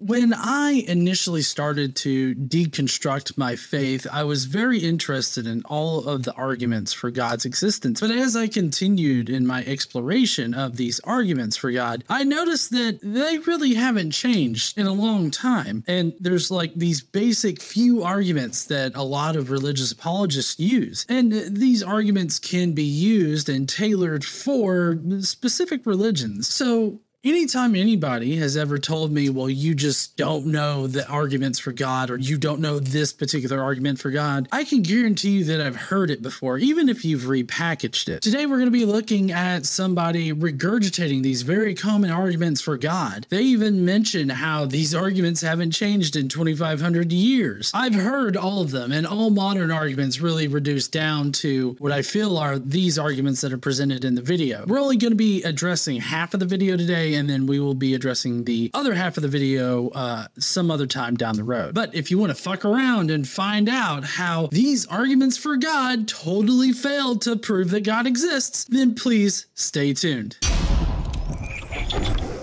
When I initially started to deconstruct my faith, I was very interested in all of the arguments for God's existence. But as I continued in my exploration of these arguments for God, I noticed that they really haven't changed in a long time. And there's like these basic few arguments that a lot of religious apologists use. And these arguments can be used and tailored for specific religions. So anytime anybody has ever told me, well, you just don't know the arguments for God, or you don't know this particular argument for God, I can guarantee you that I've heard it before, even if you've repackaged it. Today, we're going to be looking at somebody regurgitating these very common arguments for God. They even mention how these arguments haven't changed in 2,500 years. I've heard all of them, and all modern arguments really reduce down to what I feel are these arguments that are presented in the video. We're only going to be addressing half of the video today, and then we will be addressing the other half of the video some other time down the road. But if you want to fuck around and find out how these arguments for God totally failed to prove that God exists, then please stay tuned.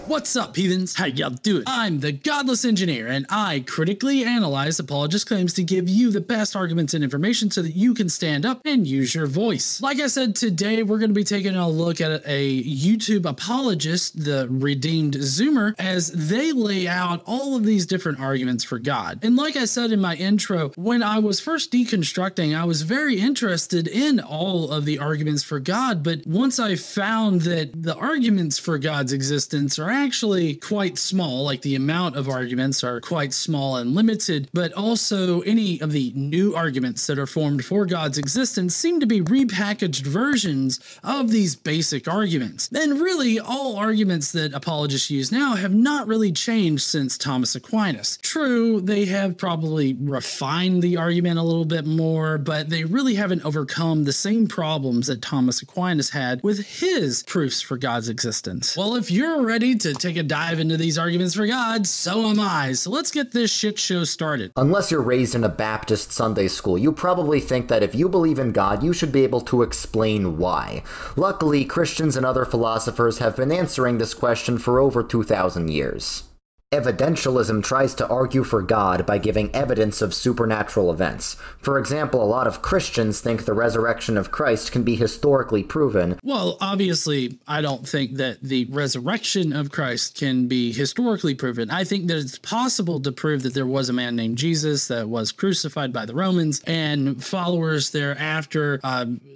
What's up, heathens? How y'all doing? I'm the Godless Engineer, and I critically analyze apologist claims to give you the best arguments and information so that you can stand up and use your voice. Like I said, today we're going to be taking a look at a YouTube apologist, the Redeemed Zoomer, as they lay out all of these different arguments for God. And like I said in my intro, when I was first deconstructing, I was very interested in all of the arguments for God, but once I found that the arguments for God's existence are actually quite small, like the amount of arguments are quite small and limited, but also any of the new arguments that are formed for God's existence seem to be repackaged versions of these basic arguments. And really, all arguments that apologists use now have not really changed since Thomas Aquinas. True, they have probably refined the argument a little bit more, but they really haven't overcome the same problems that Thomas Aquinas had with his proofs for God's existence. Well, if you're ready to take a dive into these arguments for God, so am I. So let's get this shit show started. Unless you're raised in a Baptist Sunday school, you probably think that if you believe in God, you should be able to explain why. Luckily, Christians and other philosophers have been answering this question for over 2,000 years. Evidentialism tries to argue for God by giving evidence of supernatural events. For example, a lot of Christians think the resurrection of Christ can be historically proven. Well, obviously, I don't think that the resurrection of Christ can be historically proven. I think that it's possible to prove that there was a man named Jesus that was crucified by the Romans, and followers thereafter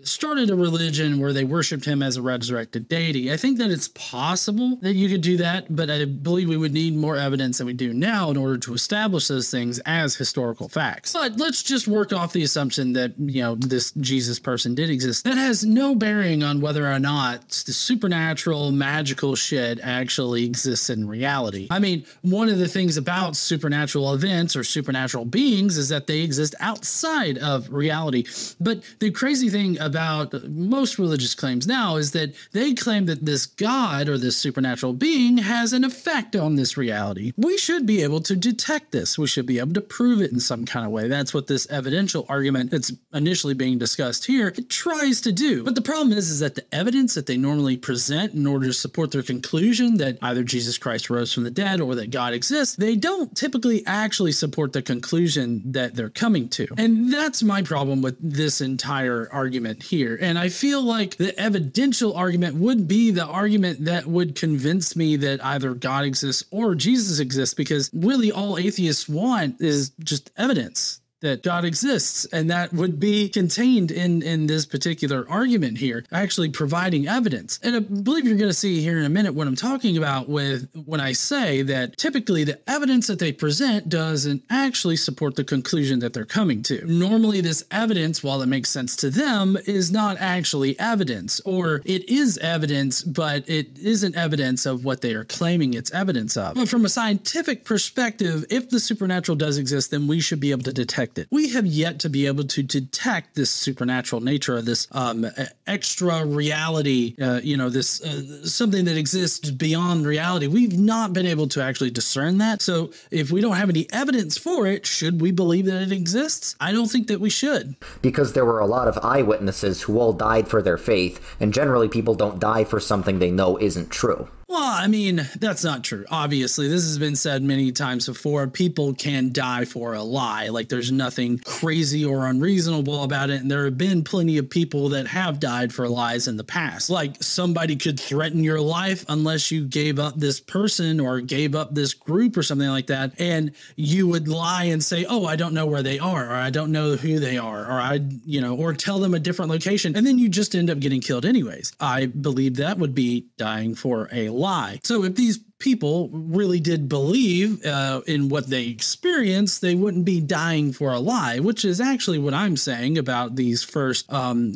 started a religion where they worshiped him as a resurrected deity. I think that it's possible that you could do that, but I believe we would need more evidence than we do now in order to establish those things as historical facts. But let's just work off the assumption that, you know, this Jesus person did exist. That has no bearing on whether or not the supernatural, magical shit actually exists in reality. I mean, one of the things about supernatural events or supernatural beings is that they exist outside of reality. But the crazy thing about most religious claims now is that they claim that this God or this supernatural being has an effect on this reality. We should be able to detect this. We should be able to prove it in some kind of way. That's what this evidential argument that's initially being discussed here, it tries to do. But the problem is that the evidence that they normally present in order to support their conclusion that either Jesus Christ rose from the dead or that God exists, they don't typically actually support the conclusion that they're coming to. And that's my problem with this entire argument here. And I feel like the evidential argument would be the argument that would convince me that either God exists or Jesus exists, because really all atheists want is just evidence that God exists, and that would be contained in this particular argument here, actually providing evidence. And I believe you're going to see here in a minute what I'm talking about with when I say that typically the evidence that they present doesn't actually support the conclusion that they're coming to. Normally this evidence, while it makes sense to them, is not actually evidence, or it is evidence, but it isn't evidence of what they are claiming it's evidence of. But from a scientific perspective, if the supernatural does exist, then we should be able to detect it. We have yet to be able to detect this supernatural nature of this extra reality, this something that exists beyond reality. We've not been able to actually discern that. So if we don't have any evidence for it, should we believe that it exists? I don't think that we should. Because there were a lot of eyewitnesses who all died for their faith, and generally people don't die for something they know isn't true. Well, I mean, that's not true. Obviously, this has been said many times before. People can die for a lie. Like, there's nothing crazy or unreasonable about it. And there have been plenty of people that have died for lies in the past. Like, somebody could threaten your life unless you gave up this person or gave up this group or something like that. And you would lie and say, oh, I don't know where they are, or I don't know who they are, or or tell them a different location. And then you just end up getting killed anyways. I believe that would be dying for a lie. So if these people really did believe in what they experienced, they wouldn't be dying for a lie, which is actually what I'm saying about these first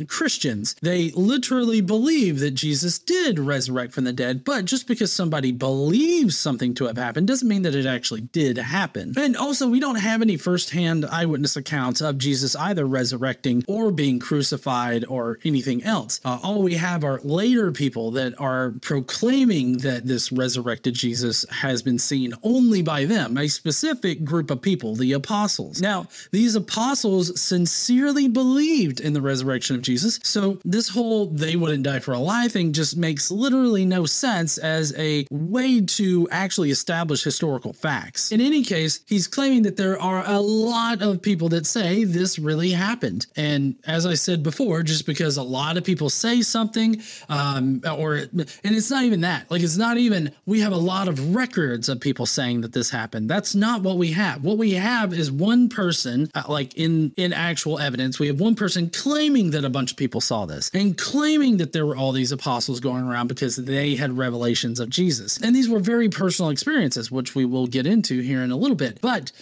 Christians. They literally believe that Jesus did resurrect from the dead, but just because somebody believes something to have happened doesn't mean that it actually did happen. And also, we don't have any firsthand eyewitness accounts of Jesus either resurrecting or being crucified or anything else. All we have are later people that are proclaiming that this resurrected Jesus has been seen only by them, a specific group of people, the apostles. Now, these apostles sincerely believed in the resurrection of Jesus, so this whole they wouldn't die for a lie thing just makes literally no sense as a way to actually establish historical facts. In any case, he's claiming that there are a lot of people that say this really happened. And as I said before, just because a lot of people say something, and it's not even that, like, it's not even, we have a lot of records of people saying that this happened. That's not what we have. What we have is one person, like in actual evidence, we have one person claiming that a bunch of people saw this and claiming that there were all these apostles going around because they had revelations of Jesus. And these were very personal experiences, which we will get into here in a little bit. But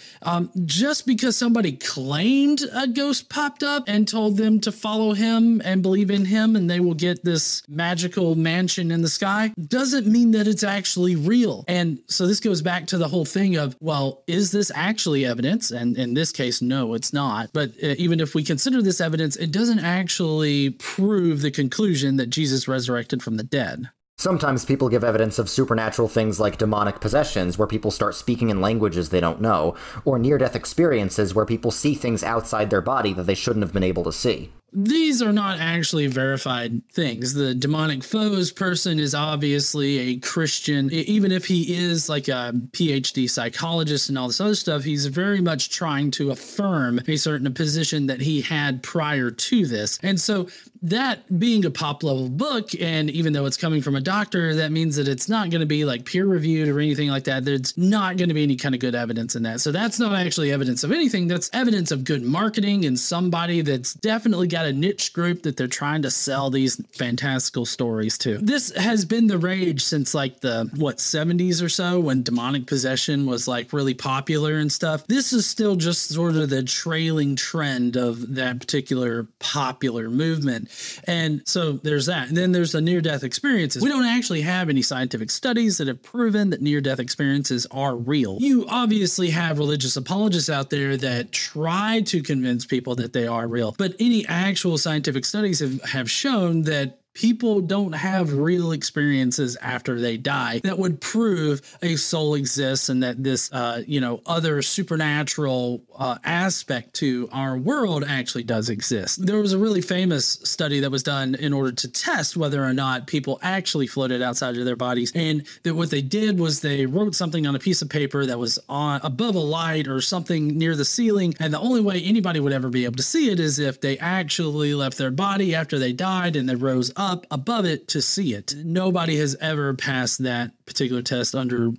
just because somebody claimed a ghost popped up and told them to follow him and believe in him and they will get this magical mansion in the sky doesn't mean that it's actually real. And so this goes back to the whole thing of, well, is this actually evidence? And in this case, no, it's not. But even if we consider this evidence, it doesn't actually prove the conclusion that Jesus resurrected from the dead. Sometimes people give evidence of supernatural things like demonic possessions, where people start speaking in languages they don't know, or near-death experiences where people see things outside their body that they shouldn't have been able to see. These are not actually verified things. The demonic foes person is obviously a Christian. Even if he is like a PhD psychologist and all this other stuff, he's very much trying to affirm a certain position that he had prior to this. And so that being a pop level book, and even though it's coming from a doctor, that means that it's not going to be like peer reviewed or anything like that. There's not going to be any kind of good evidence in that. So that's not actually evidence of anything. That's evidence of good marketing and somebody that's definitely got a niche group that they're trying to sell these fantastical stories to. This has been the rage since like the 70s or so, when demonic possession was like really popular and stuff. This is still just sort of the trailing trend of that particular popular movement. And so there's that. And then there's the near-death experiences. We don't actually have any scientific studies that have proven that near-death experiences are real. You obviously have religious apologists out there that try to convince people that they are real, but any actual scientific studies have shown that people don't have real experiences after they die that would prove a soul exists and that this, other supernatural aspect to our world actually does exist. There was a really famous study that was done in order to test whether or not people actually floated outside of their bodies. And that what they did was they wrote something on a piece of paper that was on above a light or something near the ceiling. And the only way anybody would ever be able to see it is if they actually left their body after they died and they rose up above it to see it. Nobody has ever passed that particular test under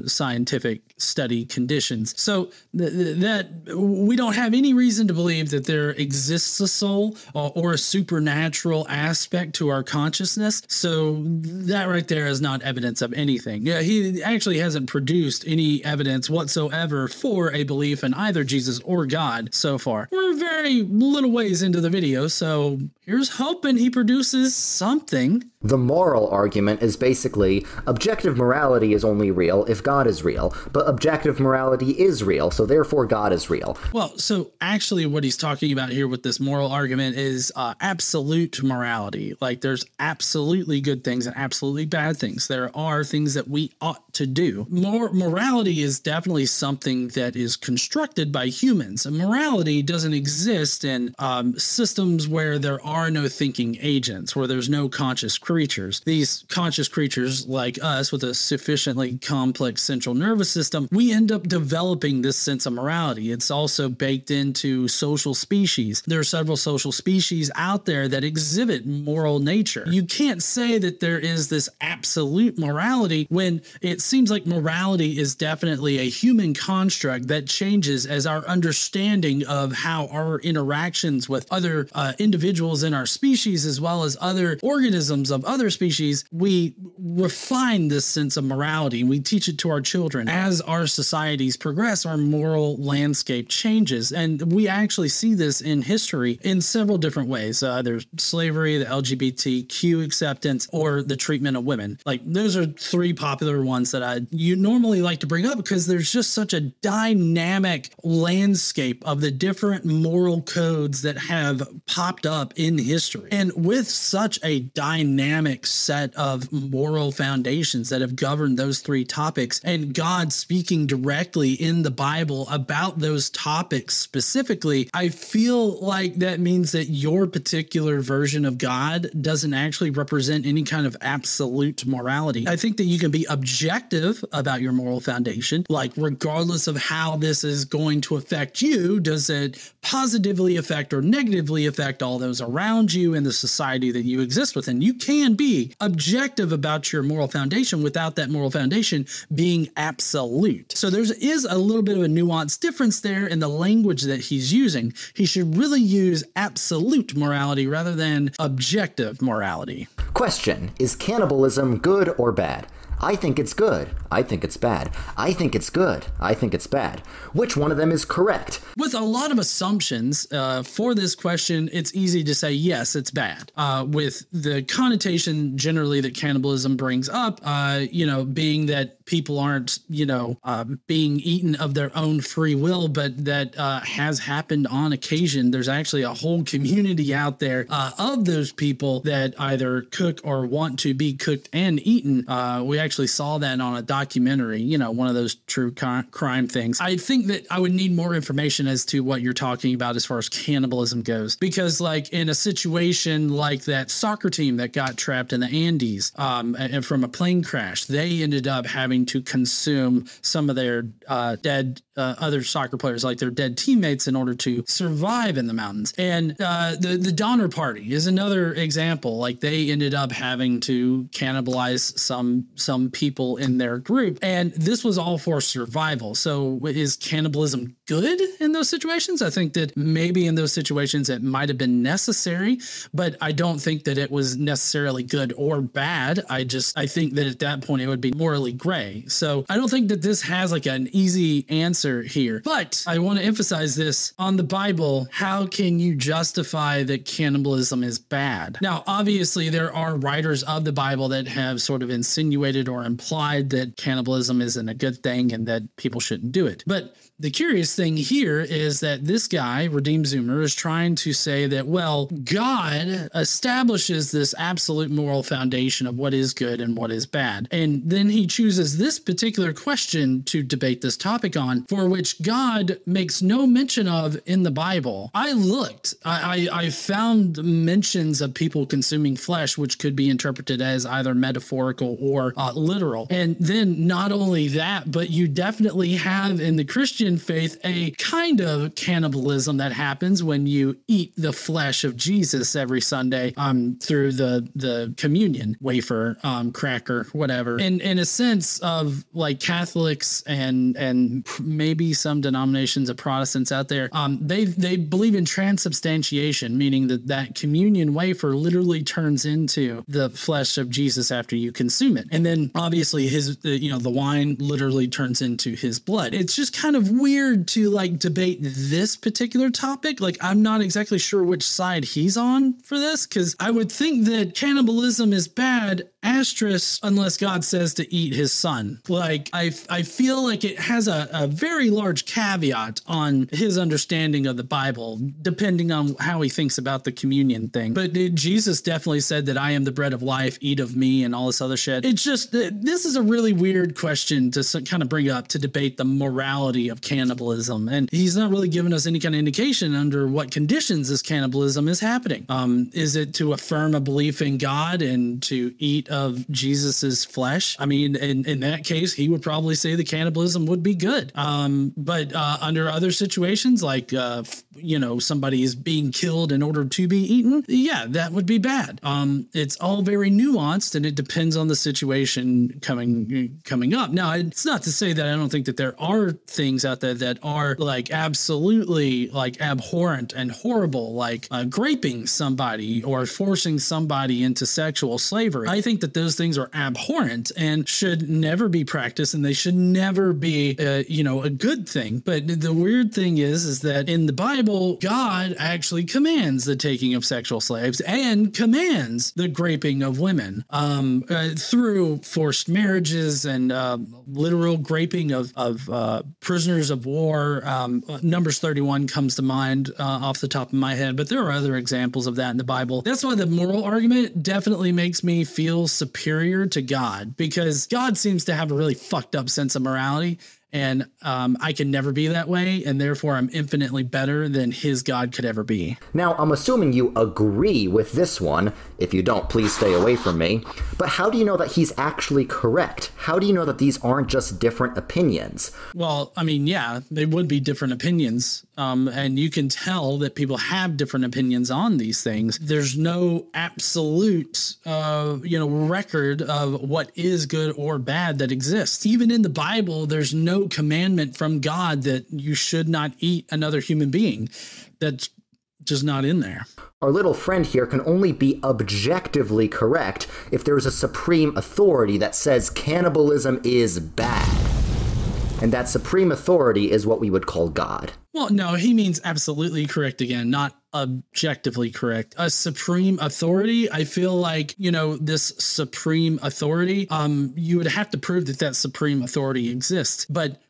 scientific study conditions. So that we don't have any reason to believe that there exists a soul or a supernatural aspect to our consciousness. So that right there is not evidence of anything. Yeah, he actually hasn't produced any evidence whatsoever for a belief in either Jesus or God so far. We're very little ways into the video, so here's hoping he produces something. The moral argument is basically, objective morality is only real if God is real, but objective morality is real, so therefore God is real. Well, so actually what he's talking about here with this moral argument is absolute morality. Like, there's absolutely good things and absolutely bad things. There are things that we ought to do. Morality is definitely something that is constructed by humans. And morality doesn't exist in systems where there are no thinking agents, where there's no conscious creatures. These conscious creatures like us with a sufficiently complex central nervous system, we end up developing this sense of morality. It's also baked into social species. There are several social species out there that exhibit moral nature. You can't say that there is this absolute morality when it seems like morality is definitely a human construct that changes as our understanding of how our interactions with other individuals in our species, as well as other organisms of other species, we refine this sense of morality. We teach it to our children. As our societies progress, our moral landscape changes. And we actually see this in history in several different ways. There's slavery, the LGBTQ acceptance, or the treatment of women. Like, those are three popular ones that you normally like to bring up because there's just such a dynamic landscape of the different moral codes that have popped up in history. And with such a dynamic set of moral foundations that have governed those three topics, and God speaking directly in the Bible about those topics specifically, I feel like that means that your particular version of God doesn't actually represent any kind of absolute morality. I think that you can be objective about your moral foundation, like regardless of how this is going to affect you, does it positively affect or negatively affect all those around you in the society that you exist within? You can be objective about your moral foundation without that moral foundation being absolute. So there is a little bit of a nuanced difference there in the language that he's using. He should really use absolute morality rather than objective morality. Question: is cannibalism good or bad? I think it's good. I think it's bad. I think it's good. I think it's bad. Which one of them is correct? With a lot of assumptions for this question, it's easy to say, yes, it's bad. With the connotation generally that cannibalism brings up, being that people aren't, being eaten of their own free will, but that has happened on occasion. There's actually a whole community out there of those people that either cook or want to be cooked and eaten. We actually saw that on a documentary, one of those true crime things. I think that I would need more information as to what you're talking about as far as cannibalism goes, because like in a situation like that soccer team that got trapped in the Andes and from a plane crash, they ended up having to consume some of their dead other soccer players, like their dead teammates, in order to survive in the mountains. And the Donner Party is another example. Like, they ended up having to cannibalize some people in their group, and this was all for survival. So is cannibalism good in those situations? I think that maybe in those situations it might have been necessary, but I don't think that it was necessarily good or bad. I think that at that point it would be morally gray. So I don't think that this has like an easy answer here, but I want to emphasize this on the Bible. How can you justify that cannibalism is bad? Now, obviously there are writers of the Bible that have sort of insinuated or implied that cannibalism isn't a good thing and that people shouldn't do it. But the curious thing here is that this guy, Redeemed Zoomer, is trying to say that, well, God establishes this absolute moral foundation of what is good and what is bad. And then he chooses this particular question to debate this topic on, for which God makes no mention of in the Bible. I looked, I found mentions of people consuming flesh, which could be interpreted as either metaphorical or literal. And then not only that, but you definitely have in the Christian faith a kind of cannibalism that happens when you eat the flesh of Jesus every Sunday through the communion wafer, cracker, whatever. And in a sense of like Catholics and maybe some denominations of Protestants out there, they believe in transubstantiation, meaning that communion wafer literally turns into the flesh of Jesus after you consume it. And then obviously the wine literally turns into his blood. It's just kind of weird to like debate this particular topic. Like, I'm not exactly sure which side he's on for this, because I would think that cannibalism is bad asterisk unless God says to eat his son. Like, I feel like it has a very large caveat on his understanding of the Bible, depending on how he thinks about the communion thing. But Jesus definitely said that I am the bread of life, eat of me, and all this other shit. It's just, this is a really weird question to kind of bring up to debate the morality of cannibalism. And he's not really giving us any kind of indication under what conditions this cannibalism is happening. Is it to affirm a belief in God and to eat of Jesus's flesh? I mean, in that case, he would probably say the cannibalism would be good. But under other situations, like, somebody is being killed in order to be eaten, yeah, that would be bad. It's all very nuanced, and it depends on the situation coming up. Now, it's not to say that I don't think that there are things out there that are like absolutely like abhorrent and horrible, like raping somebody or forcing somebody into sexual slavery. I think that those things are abhorrent and should never be practiced, and they should never be, a good thing. But the weird thing is that in the Bible, God actually commands the taking of sexual slaves and commands the raping of women through forced marriages and literal raping of prisoners of war. Numbers 31 comes to mind off the top of my head, but there are other examples of that in the Bible. That's why the moral argument definitely makes me feel superior to God, because God seems to have a really fucked up sense of morality. And I can never be that way, and therefore I'm infinitely better than his God could ever be. Now, I'm assuming you agree with this one. If you don't, please stay away from me. But how do you know that he's actually correct? How do you know that these aren't just different opinions? Well, I mean, yeah, they would be different opinions. And you can tell that people have different opinions on these things. There's no absolute, record of what is good or bad that exists. Even in the Bible, there's no commandment from God that you should not eat another human being. That's just not in there. Our little friend here can only be objectively correct if there is a supreme authority that says cannibalism is bad. And that supreme authority is what we would call God. Well, no, he means absolutely correct again, not objectively correct. A supreme authority, I feel like, this supreme authority, you would have to prove that supreme authority exists. But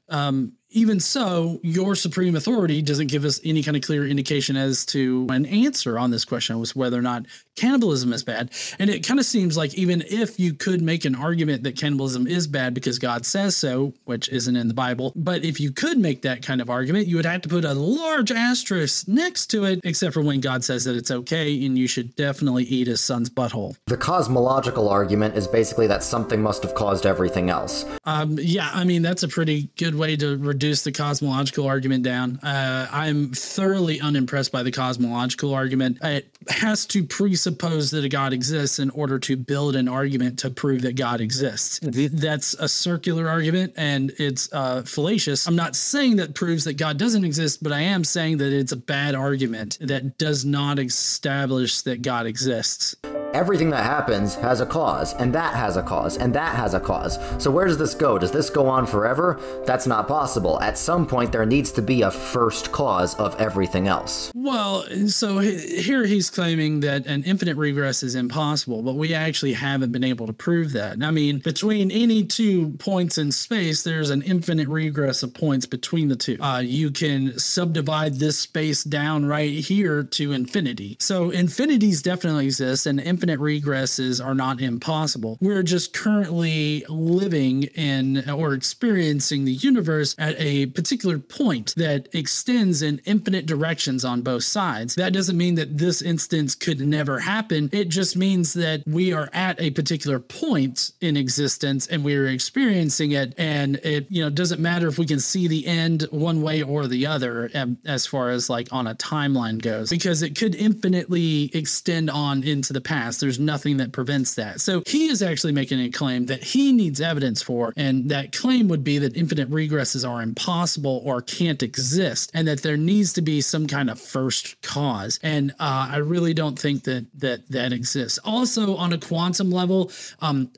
even so, your supreme authority doesn't give us any kind of clear indication as to an answer on this question, was whether or not cannibalism is bad. And it kind of seems like even if you could make an argument that cannibalism is bad because God says so, which isn't in the Bible, but if you could make that kind of argument, you would have to put a large asterisk next to it, except for when God says that it's okay and you should definitely eat his son's butthole. The cosmological argument is basically that something must have caused everything else. Yeah, I mean, that's a pretty good way to reduce the cosmological argument down. I'm thoroughly unimpressed by the cosmological argument. It has to presuppose that a God exists in order to build an argument to prove that God exists. That's a circular argument, and it's fallacious. I'm not saying that proves that God doesn't exist, but I am saying that it's a bad argument that does not establish that God exists. Everything that happens has a cause, and that has a cause, and that has a cause. So where does this go? Does this go on forever? That's not possible. At some point, there needs to be a first cause of everything else. Well, so here he's claiming that an infinite regress is impossible, but we actually haven't been able to prove that. I mean, between any 2 points in space, there's an infinite regress of points between the two. You can subdivide this space down right here to infinity. So infinities definitely exist, and infinite regresses are not impossible. We're just currently living in or experiencing the universe at a particular point that extends in infinite directions on both sides. That doesn't mean that this instance could never happen. It just means that we are at a particular point in existence and we're experiencing it, and it doesn't matter if we can see the end one way or the other as far as like on a timeline goes, because it could infinitely extend on into the past. There's nothing that prevents that. So he is actually making a claim that he needs evidence for, and that claim would be that infinite regresses are impossible or can't exist, and that there needs to be some kind of first cause. And I really don't think that exists. Also, on a quantum level,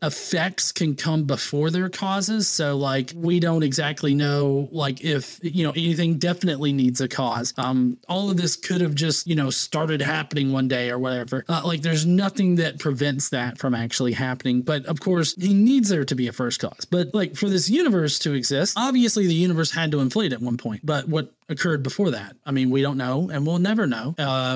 effects can come before their causes. So like, we don't exactly know like if anything definitely needs a cause. All of this could have just started happening one day or whatever. Like, there's nothing nothing that prevents that from actually happening. But of course, he needs there to be a first cause. But like for this universe to exist, obviously the universe had to inflate at one point. But what occurred before that? I mean, we don't know, and we'll never know.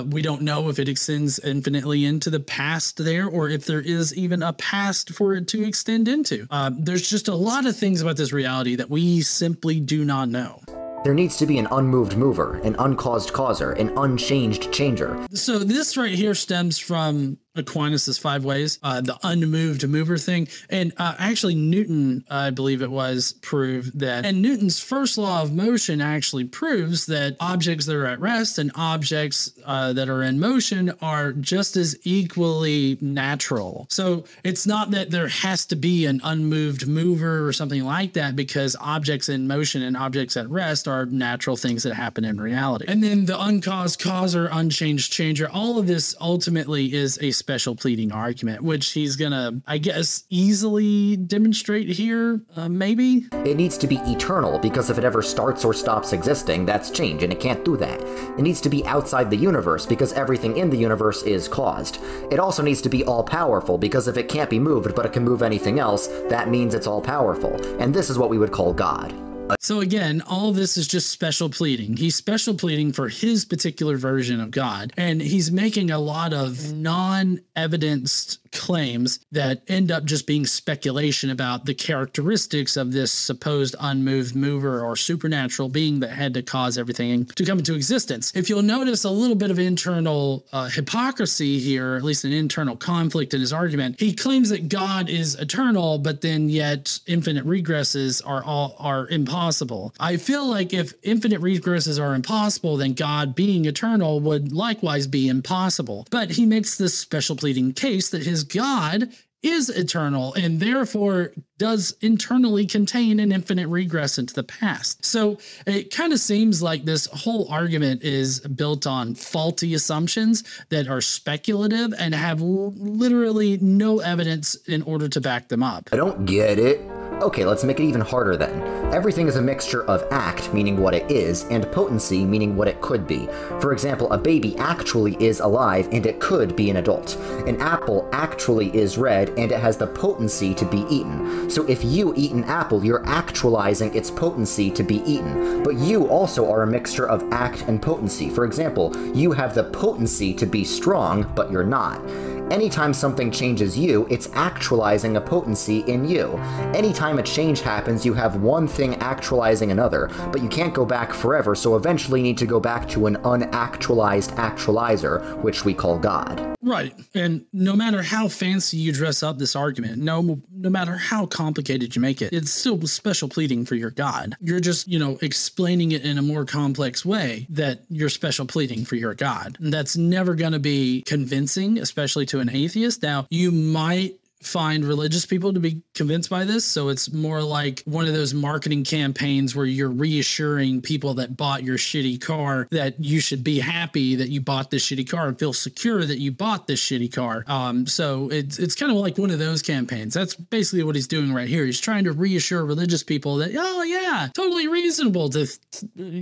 We don't know if it extends infinitely into the past there, or if there is even a past for it to extend into. There's just a lot of things about this reality that we simply do not know. There needs to be an unmoved mover, an uncaused causer, an unchanged changer. So this right here stems from Aquinas' 5 ways, the unmoved mover thing. And actually Newton, I believe it was, proved that. And Newton's first law of motion actually proves that objects that are at rest and objects that are in motion are just as equally natural. So it's not that there has to be an unmoved mover or something like that, because objects in motion and objects at rest are natural things that happen in reality. And then the uncaused causer, unchanged changer, all of this ultimately is a special pleading argument, which he's gonna, I guess, easily demonstrate here, maybe? It needs to be eternal, because if it ever starts or stops existing, that's change, and it can't do that. It needs to be outside the universe, because everything in the universe is caused. It also needs to be all-powerful, because if it can't be moved, but it can move anything else, that means it's all-powerful. And this is what we would call God. So again, all of this is just special pleading. He's special pleading for his particular version of God, and he's making a lot of non-evidenced claims that end up just being speculation about the characteristics of this supposed unmoved mover or supernatural being that had to cause everything to come into existence. If you'll notice a little bit of internal hypocrisy here, at least an internal conflict in his argument, he claims that God is eternal, but then yet infinite regresses are impossible. I feel like if infinite regresses are impossible, then God being eternal would likewise be impossible. But he makes this special pleading case that his God is eternal and therefore does internally contain an infinite regress into the past. So it kind of seems like this whole argument is built on faulty assumptions that are speculative and have literally no evidence in order to back them up. I don't get it. Okay, let's make it even harder then. Everything is a mixture of act, meaning what it is, and potency, meaning what it could be. For example, a baby actually is alive, and it could be an adult. An apple actually is red, and it has the potency to be eaten. So if you eat an apple, you're actualizing its potency to be eaten. But you also are a mixture of act and potency. For example, you have the potency to be strong, but you're not. Anytime something changes you, it's actualizing a potency in you. Anytime a change happens, you have one thing actualizing another, but you can't go back forever, so eventually you need to go back to an unactualized actualizer, which we call God. Right. And no matter how fancy you dress up this argument, no matter how complicated you make it, it's still special pleading for your God. You're just, explaining it in a more complex way that you're special pleading for your God. And that's never going to be convincing, especially to an atheist. Now, you might find religious people to be convinced by this. So it's more like one of those marketing campaigns where you're reassuring people that bought your shitty car that you should be happy that you bought this shitty car and feel secure that you bought this shitty car. So it's kind of like one of those campaigns. That's basically what he's doing right here. He's trying to reassure religious people that, oh yeah, totally reasonable to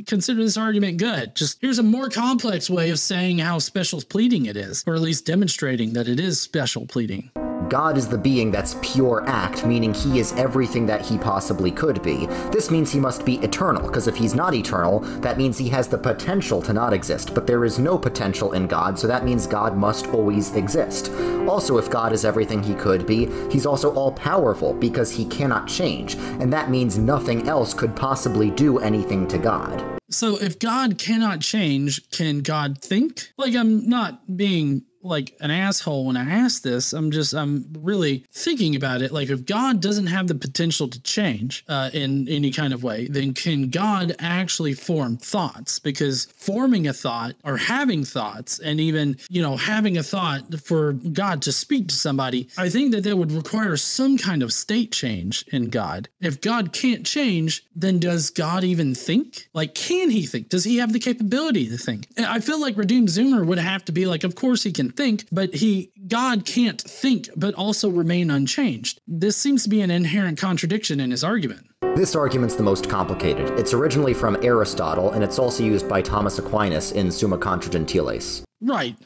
consider this argument good. Just here's a more complex way of saying how special pleading it is, or at least demonstrating that it is special pleading. God is the being that's pure act, meaning he is everything that he possibly could be. This means he must be eternal, because if he's not eternal, that means he has the potential to not exist, but there is no potential in God, so that means God must always exist. Also, if God is everything he could be, he's also all-powerful, because he cannot change, and that means nothing else could possibly do anything to God. So if God cannot change, can God think? Like, I'm not being like an asshole when I ask this. I'm really thinking about it. Like, if God doesn't have the potential to change in any kind of way, then can God actually form thoughts? Because forming a thought or having thoughts and even, having a thought for God to speak to somebody, I think that would require some kind of state change in God. If God can't change, then does God even think? Like, can he think? Does he have the capability to think? And I feel like Redeemed Zoomer would have to be like, of course he can think, but God can't think, but also remain unchanged. This seems to be an inherent contradiction in his argument. This argument's the most complicated. It's originally from Aristotle, and it's also used by Thomas Aquinas in Summa Contra Gentiles. Right.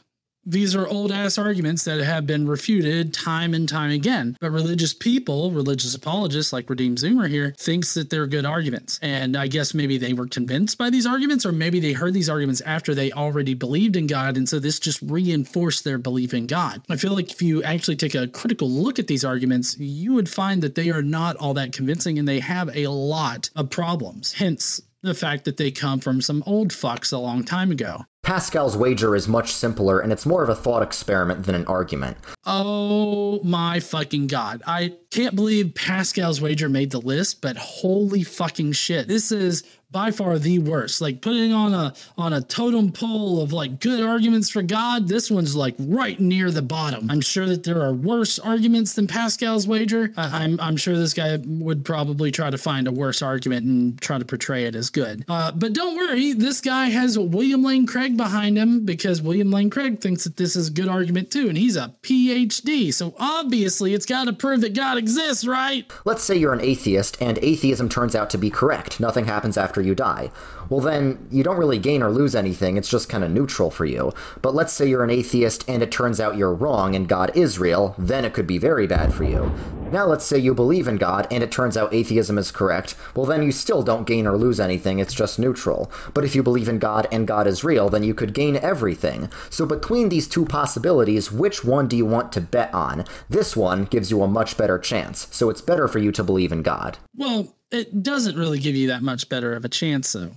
these are old ass arguments that have been refuted time and time again. But religious people, religious apologists like Redeemed Zoomer here, thinks that they're good arguments. And I guess maybe they were convinced by these arguments, or maybe they heard these arguments after they already believed in God. And so this just reinforced their belief in God. I feel like if you actually take a critical look at these arguments, you would find that they are not all that convincing and they have a lot of problems. Hence the fact that they come from some old fucks a long time ago. Pascal's wager is much simpler, and it's more of a thought experiment than an argument. Oh my fucking God. I can't believe Pascal's wager made the list, but holy fucking shit. This is by far the worst. Like putting on a totem pole of like good arguments for God, this one's like right near the bottom. I'm sure that there are worse arguments than Pascal's wager. I'm sure this guy would probably try to find a worse argument and try to portray it as good. But don't worry, this guy has William Lane Craig behind him because William Lane Craig thinks that this is a good argument too, and he's a PhD, so obviously it's got to prove that God exists, right? Let's say you're an atheist and atheism turns out to be correct. Nothing happens after you die. Well, then you don't really gain or lose anything. It's just kind of neutral for you. But let's say you're an atheist and it turns out you're wrong and God is real, then it could be very bad for you. Now let's say you believe in God and it turns out atheism is correct. Well, then you still don't gain or lose anything. It's just neutral. But if you believe in God and God is real, then you could gain everything. So between these two possibilities, which one do you want to bet on? This one gives you a much better chance. So it's better for you to believe in God. Well, it doesn't really give you that much better of a chance, though,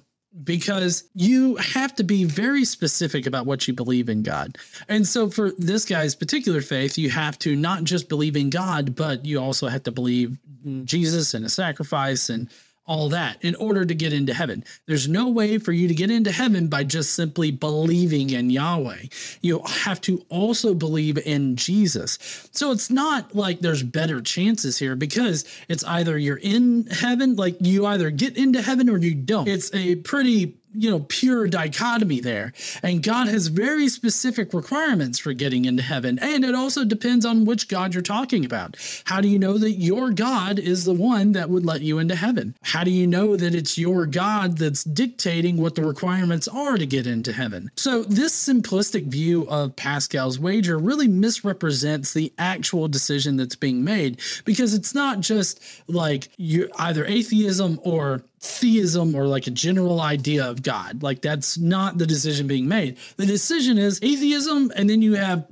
because you have to be very specific about what you believe in God. And so for this guy's particular faith, you have to not just believe in God, but you also have to believe in Jesus and a sacrifice and all that in order to get into heaven. There's no way for you to get into heaven by just simply believing in Yahweh. You have to also believe in Jesus. So it's not like there's better chances here because it's either you're in heaven, like you either get into heaven or you don't. It's a pretty pure dichotomy there. And God has very specific requirements for getting into heaven. And it also depends on which God you're talking about. How do you know that your God is the one that would let you into heaven? How do you know that it's your God that's dictating what the requirements are to get into heaven? So this simplistic view of Pascal's wager really misrepresents the actual decision that's being made, because it's not just like you either atheism or theism or like a general idea of God. Like that's not the decision being made. The decision is atheism, and then you have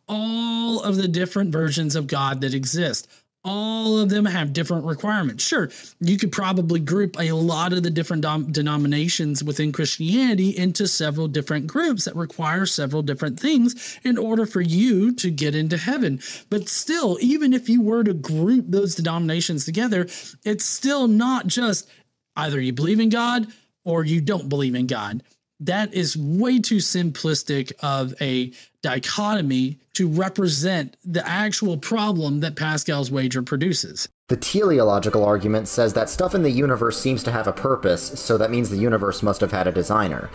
all of the different versions of God that exist. All of them have different requirements. Sure, you could probably group a lot of the different denominations within Christianity into several different groups that require several different things in order for you to get into heaven. But still, even if you were to group those denominations together, it's still not just either you believe in God or you don't believe in God. That is way too simplistic of a dichotomy to represent the actual problem that Pascal's wager produces. The teleological argument says that stuff in the universe seems to have a purpose, so that means the universe must have had a designer.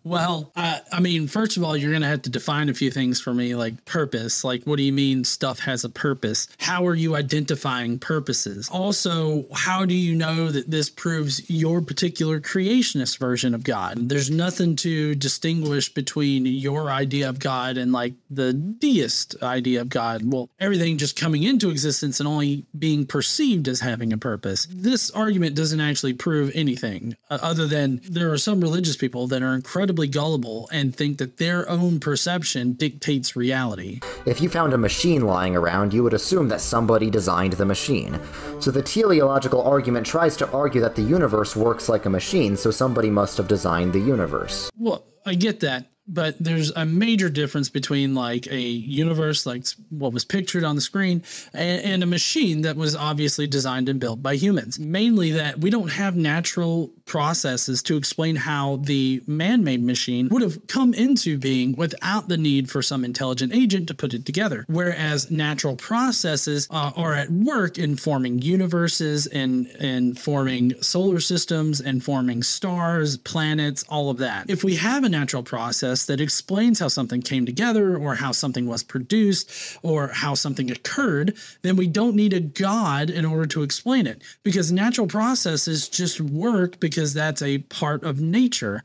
Well, I mean, first of all, you're going to have to define a few things for me, like purpose. Like, what do you mean stuff has a purpose? How are you identifying purposes? Also, how do you know that this proves your particular creationist version of God? There's nothing to distinguish between your idea of God and like the deist idea of God. Well, everything just coming into existence and only being perceived as having a purpose. This argument doesn't actually prove anything other than there are some religious people that are incredibly gullible and think that their own perception dictates reality. If you found a machine lying around, you would assume that somebody designed the machine. So the teleological argument tries to argue that the universe works like a machine, so somebody must have designed the universe. Well, I get that. But there's a major difference between like a universe, like what was pictured on the screen, and a machine that was obviously designed and built by humans. Mainly that we don't have natural processes to explain how the man-made machine would have come into being without the need for some intelligent agent to put it together. Whereas natural processes are at work in forming universes and forming solar systems and forming stars, planets, all of that. If we have a natural process, process that explains how something came together or how something was produced or how something occurred, then we don't need a God in order to explain it, because natural processes just work because that's a part of nature.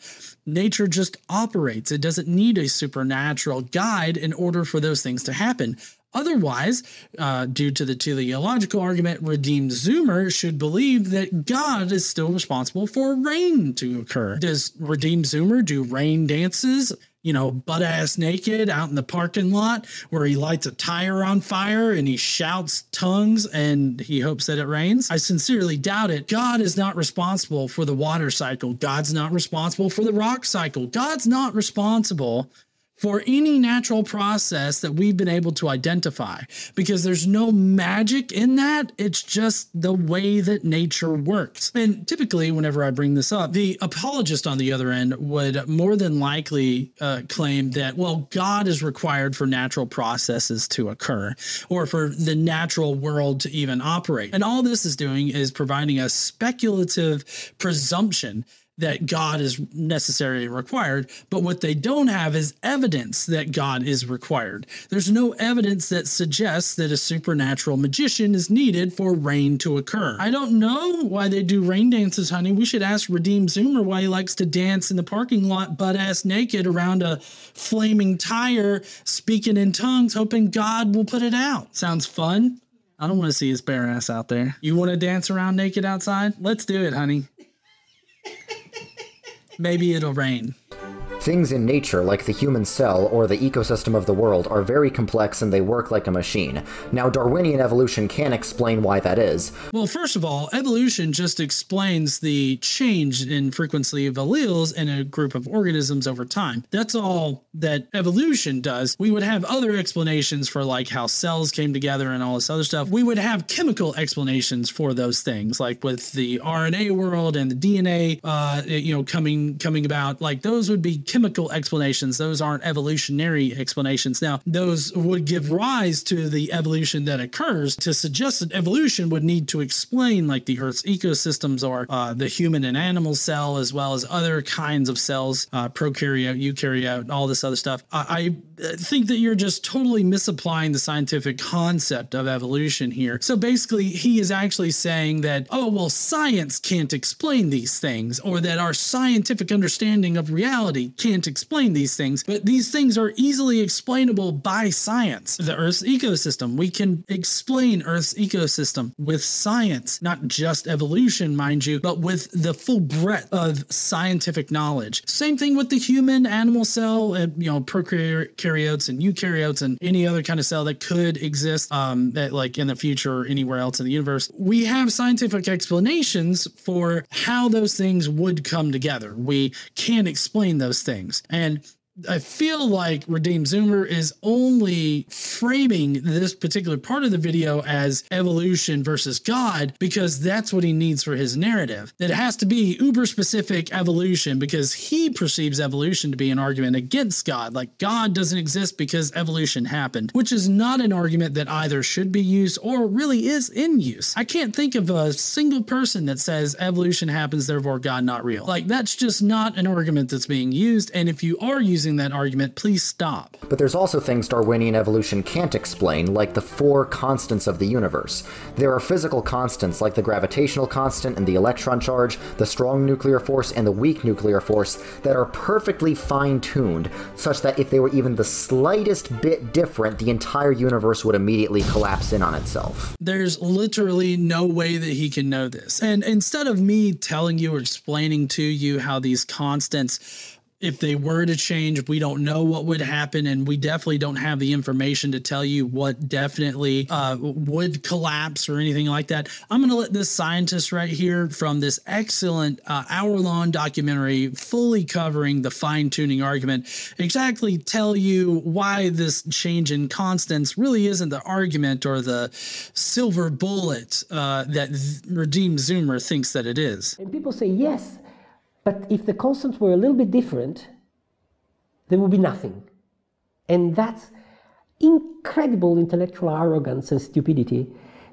Nature just operates. It doesn't need a supernatural guide in order for those things to happen. Otherwise, due to the teleological argument, redeemed Zoomer should believe that God is still responsible for rain to occur. Does redeemed Zoomer do rain dances, butt-ass naked out in the parking lot where he lights a tire on fire and he shouts tongues and he hopes that it rains? I sincerely doubt it. God is not responsible for the water cycle. God's not responsible for the rock cycle. God's not responsible for any natural process that we've been able to identify, because there's no magic in that. It's just the way that nature works. And typically, whenever I bring this up, the apologist on the other end would more than likely claim that, well, God is required for natural processes to occur or for the natural world to even operate. And all this is doing is providing a speculative presumption that God is necessarily required, but what they don't have is evidence that God is required. There's no evidence that suggests that a supernatural magician is needed for rain to occur. I don't know why they do rain dances, honey. We should ask Redeemed Zoomer why he likes to dance in the parking lot butt-ass naked around a flaming tire, speaking in tongues, hoping God will put it out. Sounds fun? I don't want to see his bare ass out there. You want to dance around naked outside? Let's do it, honey. Maybe it'll rain. Things in nature, like the human cell or the ecosystem of the world, are very complex and they work like a machine. Now, Darwinian evolution can explain why that is. Well, first of all, evolution just explains the change in frequency of alleles in a group of organisms over time. That's all that evolution does. We would have other explanations for like how cells came together and all this other stuff. We would have chemical explanations for those things, like with the RNA world and the DNA, coming about. Like those would be chemical explanations. Those aren't evolutionary explanations. Now, those would give rise to the evolution that occurs. To suggest that evolution would need to explain like the Earth's ecosystems or the human and animal cell, as well as other kinds of cells, prokaryote, eukaryote, all this other stuff. I think that you're just totally misapplying the scientific concept of evolution here. So basically, he is actually saying that, oh, well, science can't explain these things, or that our scientific understanding of reality can't explain these things, but these things are easily explainable by science. The Earth's ecosystem, we can explain Earth's ecosystem with science, not just evolution, mind you, but with the full breadth of scientific knowledge. Same thing with the human animal cell, prokaryotes and eukaryotes and any other kind of cell that could exist like in the future or anywhere else in the universe. We have scientific explanations for how those things would come together. We can explain those things. And I feel like Redeemed Zoomer is only framing this particular part of the video as evolution versus God because that's what he needs for his narrative. That it has to be uber specific evolution because he perceives evolution to be an argument against God. Like God doesn't exist because evolution happened, which is not an argument that either should be used or really is in use. I can't think of a single person that says evolution happens, therefore God not real. Like that's just not an argument that's being used. And if you are using that argument, please stop. But there's also things Darwinian evolution can't explain, like the 4 constants of the universe. There are physical constants like the gravitational constant and the electron charge, the strong nuclear force and the weak nuclear force that are perfectly fine-tuned, such that if they were even the slightest bit different, the entire universe would immediately collapse in on itself. There's literally no way that he can know this. And instead of me telling you or explaining to you how these constants, if they were to change, we don't know what would happen, and we definitely don't have the information to tell you what definitely would collapse or anything like that. I'm going to let this scientist right here from this excellent hour-long documentary fully covering the fine-tuning argument exactly tell you why this change in constants really isn't the argument or the silver bullet that Redeemed Zoomer thinks that it is. And people say, yes, but if the constants were a little bit different, there would be nothing. And that's incredible intellectual arrogance and stupidity,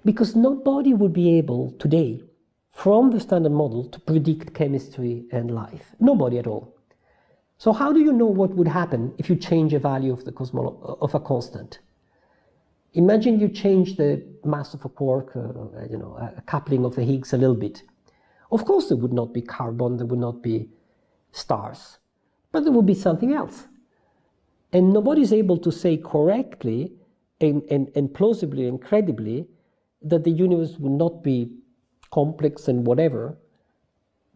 because nobody would be able today, from the standard model, to predict chemistry and life. Nobody at all. So how do you know what would happen if you change a value of the of a constant? Imagine you change the mass of a quark, a coupling of the Higgs a little bit. Of course there would not be carbon, there would not be stars, but there would be something else. And nobody's able to say correctly and plausibly and credibly that the universe would not be complex and whatever,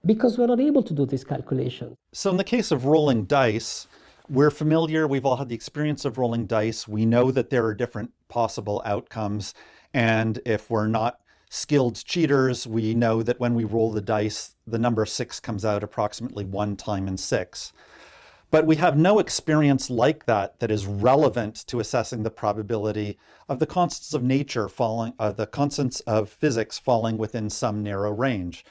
because we're not able to do this calculation. So in the case of rolling dice, we're familiar, we've all had the experience of rolling dice. We know that there are different possible outcomes. And if we're not skilled cheaters, we know that when we roll the dice, the number 6 comes out approximately 1 time in 6. But we have no experience like that that is relevant to assessing the probability of the constants of nature falling, the constants of physics falling within some narrow range.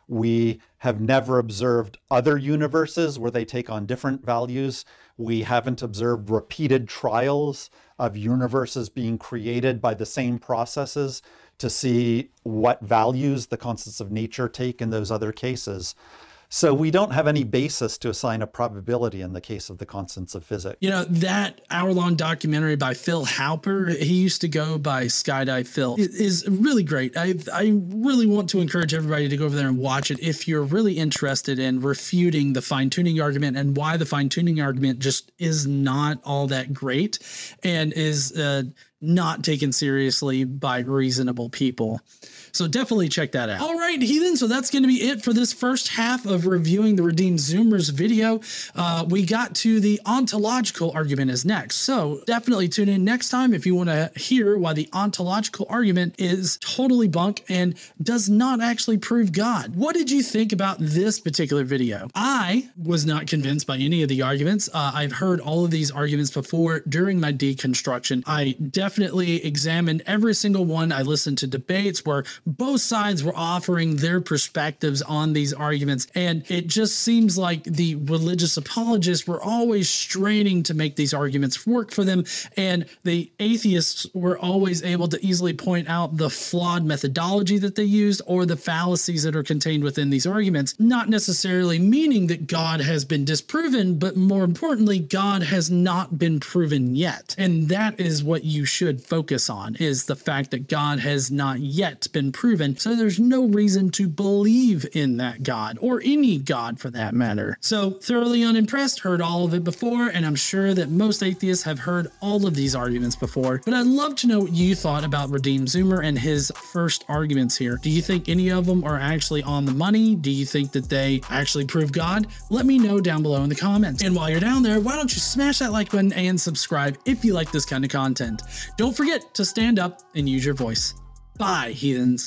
We have never observed other universes where they take on different values. We haven't observed repeated trials of universes being created by the same processes to see what values the constants of nature take in those other cases. So we don't have any basis to assign a probability in the case of the constants of physics. You know, that hour-long documentary by Phil Halper, he used to go by Skydive Phil, is really great. I really want to encourage everybody to go over there and watch it if you're really interested in refuting the fine-tuning argument and why the fine-tuning argument just is not all that great and is not taken seriously by reasonable people. So definitely check that out. All right, heathen. So that's going to be it for this first half of reviewing the Redeemed Zoomers video. We got to the ontological argument is next. So definitely tune in next time if you want to hear why the ontological argument is totally bunk and does not actually prove God. What did you think about this particular video? I was not convinced by any of the arguments. I've heard all of these arguments before during my deconstruction. I definitely examined every single one. I listened to debates where both sides were offering their perspectives on these arguments, and it just seems like the religious apologists were always straining to make these arguments work for them, and the atheists were always able to easily point out the flawed methodology that they used or the fallacies that are contained within these arguments, not necessarily meaning that God has been disproven, but more importantly, God has not been proven yet. And that is what you should focus on, is the fact that God has not yet been proven. So there's no reason to believe in that God or any God for that matter. So thoroughly unimpressed, heard all of it before, and I'm sure that most atheists have heard all of these arguments before, but I'd love to know what you thought about Redeemed Zoomer and his first arguments here. Do you think any of them are actually on the money? Do you think that they actually prove God? Let me know down below in the comments. And while you're down there, why don't you smash that like button and subscribe if you like this kind of content. Don't forget to stand up and use your voice. Bye, heathens.